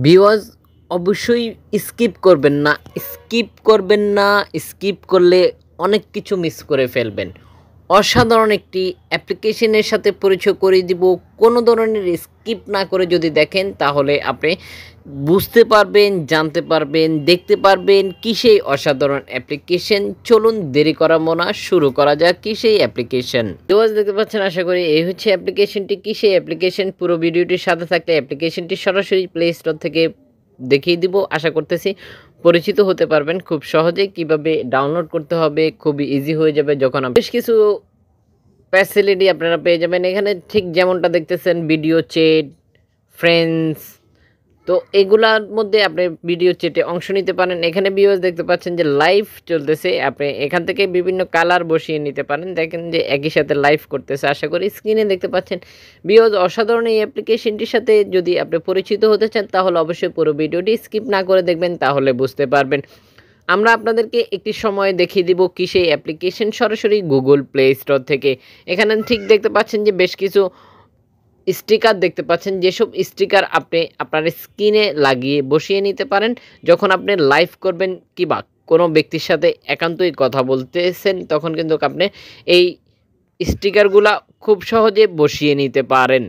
Viewers অবশ্যই skip করবেন না, স্কিপ করবেন না। স্কিপ করলে অনেক কিছু মিস করে ফেলবেন। অসাধারণ একটি অ্যাপ্লিকেশনের সাথে পরিচয় করিয়ে দিব। কোনো ধরনের স্কিপ না করে যদি দেখেন তাহলে আপনি বুঝতে পারবেন, জানতে পারবেন, দেখতে পারবেন কি সেই অসাধারণ অ্যাপ্লিকেশন। চলুন দেরি করা না, শুরু করা যাক কি সেই অ্যাপ্লিকেশন। ভিউয়ার্স দেখতে পাচ্ছেন, আশা করি এই হচ্ছে অ্যাপ্লিকেশনটি। কি সেই অ্যাপ্লিকেশন, পুরো ভিডিওটির সাথে থাকলে অ্যাপ্লিকেশনটি সরাসরি প্লে স্টোর থেকে দেখিয়ে দিব। আশা করতেছি পরিচিত হতে পারবেন খুব সহজেই। কিভাবে ডাউনলোড করতে হবে খুবই ইজি হয়ে যাবে। যখন বেশ কিছু ফ্যাসিলিটি আপনারা পেয়ে যাবেন এখানে, ঠিক যেমনটা দেখতেছেন ভিডিও চ্যাট, ফ্রেন্ডস। তো এগুলার মধ্যে আপনি ভিডিও চ্যাটে অংশ নিতে পারেন। এখানে ভিউয়ার্স দেখতে পাচ্ছেন যে লাইভ চলতেছে, আপনি এখান থেকে বিভিন্ন কালার বসিয়ে নিতে পারেন। দেখেন যে একই সাথে লাইভ করতেছে। আশা করি স্ক্রিনে দেখতে পাচ্ছেন। ভিউয়ার্স অসাধারণ এই অ্যাপ্লিকেশনটির সাথে যদি আপনি পরিচিত হতে চান তাহলে অবশ্যই পুরো ভিডিওটি স্কিপ না করে দেখবেন, তাহলে বুঝতে পারবেন। আমরা আপনাদেরকে একটি সময় দেখিয়ে দিব কি সেই অ্যাপ্লিকেশন, সরাসরি গুগল প্লে স্টোর থেকে। এখানে ঠিক দেখতে পাচ্ছেন যে বেশ কিছু স্টিকার দেখতে পাচ্ছেন, যেসব স্টিকার আপনি আপনার স্ক্রিনে লাগিয়ে বসিয়ে নিতে পারেন। যখন আপনি লাইভ করবেন কিংবা কোনো ব্যক্তির সাথে একান্তই কথা বলতেছেন তখন কিন্তু আপনি এই স্টিকারগুলা খুব সহজে বসিয়ে নিতে পারেন।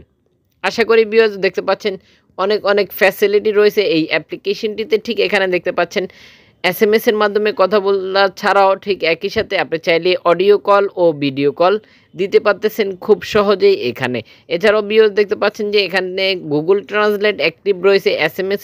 আশা করি ভিউয়ার্স দেখতে পাচ্ছেন অনেক অনেক ফ্যাসিলিটি রয়েছে এই অ্যাপ্লিকেশনটিতে। ঠিক এখানে দেখতে পাচ্ছেন এসএমএস এর মাধ্যমে কথা বলা ছাড়াও ঠিক একই সাথে আপনি চাইলে অডিও কল ও ভিডিও কল দিতে পারতেছেন খুব সহজেই এখানে। এছাড়াও ভিউয়ার্স দেখতে পাচ্ছেন যে এখানে গুগল ট্রান্সলেট অ্যাক্টিভ রয়েছে। এসএমএস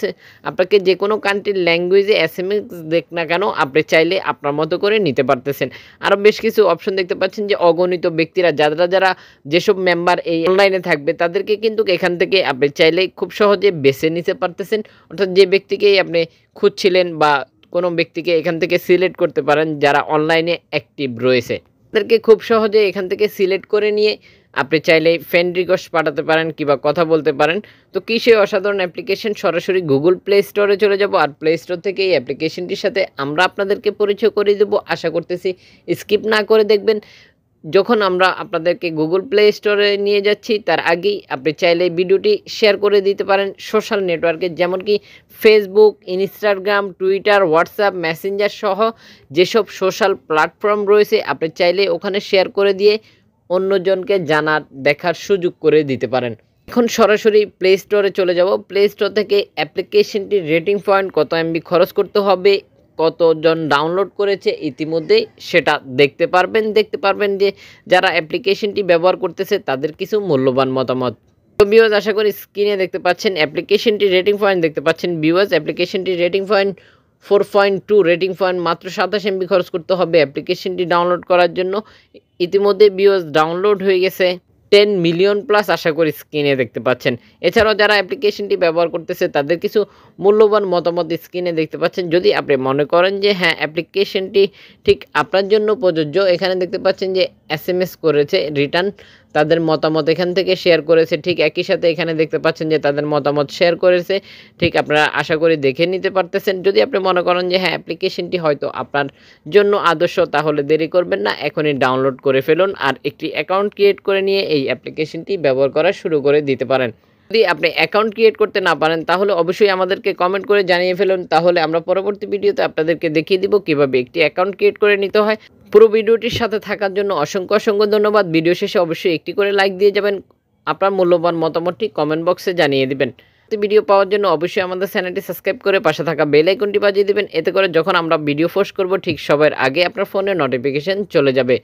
আপনাকে যে কোনো কান্ট্রির ল্যাঙ্গুয়েজে এসএমএস দেখ না কেন আপনি চাইলে আপনার মতো করে নিতে পারতেছেন। আরও বেশ কিছু অপশন দেখতে পাচ্ছেন যে অগণিত ব্যক্তিরা যারা যেসব মেম্বার এই অনলাইনে থাকবে তাদেরকে কিন্তু এখান থেকে আপনি চাইলে খুব সহজে বেছে নিতে পারতেছেন। অর্থাৎ যে ব্যক্তিকেই আপনি খুঁজছিলেন বা কোনো ব্যক্তিকে এখান থেকে সিলেক্ট করতে পারেন যারা অনলাইনে অ্যাক্টিভ রয়েছে, তাদেরকে খুব সহজে এখান থেকে সিলেক্ট করে নিয়ে আপনি চাইলে ফ্রেন্ড রিকোয়েস্ট পাঠাতে পারেন কিংবা কথা বলতে পারেন। তো কী সেই অসাধারণ অ্যাপ্লিকেশন, সরাসরি গুগল প্লে স্টোরে চলে যাব আর প্লে স্টোর থেকে এই অ্যাপ্লিকেশনটির সাথে আমরা আপনাদেরকে পরিচয় করিয়ে দেবো। আশা করতেছি স্কিপ না করে দেখবেন। যখন আমরা আপনাদেরকে গুগল প্লে স্টোরে নিয়ে যাচ্ছি তার আগেই আপনি চাইলে ভিডিওটি শেয়ার করে দিতে পারেন সোশ্যাল নেটওয়ার্কে, যেমন কি Facebook, Instagram, Twitter, WhatsApp, Messenger সহ যেসব সোশ্যাল প্ল্যাটফর্ম রয়েছে আপনি চাইলে ওখানে শেয়ার করে দিয়ে অন্যজনকে জানার, দেখার সুযোগ করে দিতে পারেন। এখন সরাসরি প্লে স্টোরে চলে যাব। প্লে স্টোর থেকে অ্যাপ্লিকেশনটির রেটিং পয়েন্ট, কত এমবি খরচ করতে হবে, কতজন ডাউনলোড করেছে ইতিমধ্যেই সেটা দেখতে পারবেন যে যারা অ্যাপ্লিকেশনটি ব্যবহার করতেছে তাদের কিছু মূল্যবান মতামত। তো ভিউয়ার্স আশা করি স্ক্রিনে দেখতে পাচ্ছেন অ্যাপ্লিকেশনটি রেটিং পয়েন্ট দেখতে পাচ্ছেন। ভিউয়ার্স অ্যাপ্লিকেশনটি রেটিং পয়েন্ট 4.2 রেটিং পয়েন্ট, মাত্র 27 এমবি খরচ করতে হবে অ্যাপ্লিকেশনটি ডাউনলোড করার জন্য। ইতিমধ্যে ভিউয়ার্স ডাউনলোড হয়ে গেছে 10 মিলিয়ন প্লাস, আশা করি স্ক্রিনে দেখতে পাচ্ছেন। এছাড়াও যারা অ্যাপ্লিকেশনটি ব্যবহার করতেছে তাদের কিছু মূল্যবান মতামত স্ক্রিনে দেখতে পাচ্ছেন। যদি আপনি মনে করেন যে হ্যাঁ অ্যাপ্লিকেশনটি ঠিক আপনার জন্য প্রযোজ্য, এখানে দেখতে পাচ্ছেন যে এসএমএস করেছে রিটার্ন, তাদের মতামত এখান থেকে শেয়ার করেছে। ঠিক একই সাথে এখানে দেখতে পাচ্ছেন যে তাদের মতামত শেয়ার করেছে। ঠিক আপনারা আশা করি দেখে নিতে পারতেছেন। যদি আপনি মনে করেন যে হ্যাঁ অ্যাপ্লিকেশনটি হয়তো আপনার জন্য আদর্শ তাহলে দেরি করবেন না, এখনই ডাউনলোড করে ফেলুন আর একটি অ্যাকাউন্ট ক্রিয়েট করে নিয়ে এই অ্যাপ্লিকেশনটি ব্যবহার করা শুরু করে দিতে পারেন। যদি আপনি অ্যাকাউন্ট ক্রিয়েট করতে না পারেন তাহলে অবশ্যই আমাদেরকে কমেন্ট করে জানিয়ে ফেলুন, তাহলে আমরা পরবর্তী ভিডিওতে আপনাদেরকে দেখিয়ে দিব কিভাবে একটি অ্যাকাউন্ট ক্রিয়েট করে নিতে হয়। পুরো ভিডিওটির সাথে থাকার জন্য অসংখ্য অসংখ্য ধন্যবাদ। ভিডিও শেষে অবশ্যই একটি করে লাইক দিয়ে যাবেন, আপনার মূল্যবান মতামতটি কমেন্ট বক্সে জানিয়ে দিবেন। ভিডিও পাওয়ার জন্য অবশ্যই আমাদের চ্যানেলটি সাবস্ক্রাইব করে পাশে থাকা বেল আইকনটি বাজিয়ে দিবেন, এতে করে যখন আমরা ভিডিও পোস্ট করব ঠিক সবার আগে আপনার ফোনে নোটিফিকেশন চলে যাবে।